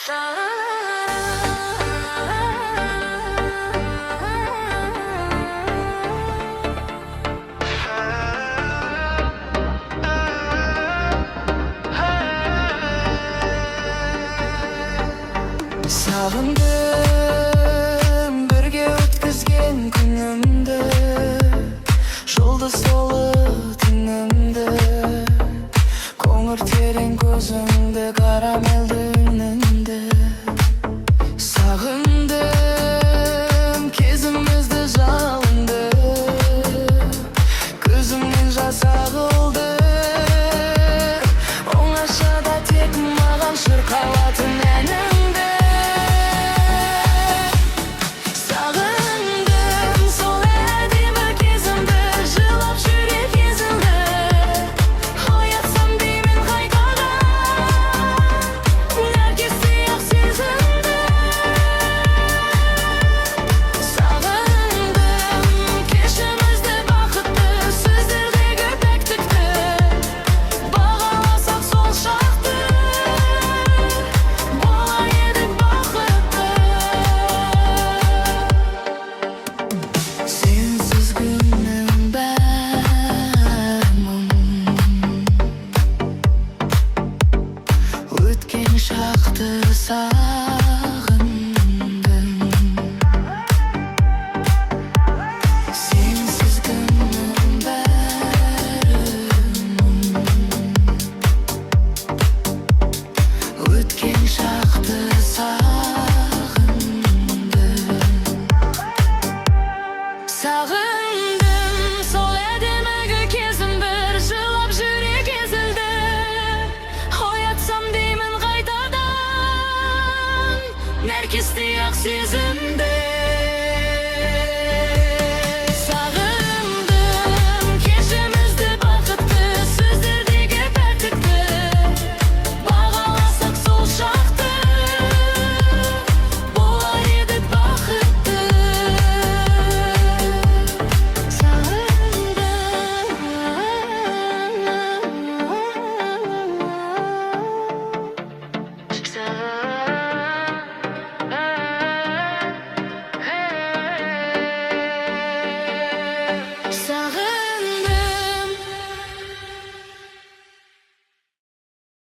Sağındım birge ötküzgen günümde, Жұлдыз толы түнімді, Көңір терең көзіңді, Карамелді үніңді. Sağındım кезімізді жалынды, Көзімнен жас ағылды. Оңашада тек маған шырқалатын әніңді. Sağındım сол әдемі кезімді, Жылап жүрек езілді. Оятсам деймін қайтадан, Нәркес сияқ сезімді. Sağındım кешімізді, бақытты сөздердегі пәктікті. Бағаласақ сол шақты, болар едік бақытты. Сенсіз күннің бәрі мұң, Өткен шақты сағындым. Сенсіз күннің бәрі мұң, Өткен шақты сағындым. Sağındım сол әдемі кезімді, Жылап жүрек езілді. Оятсам деймін қайтадан, Нәркес сияқ сезімді.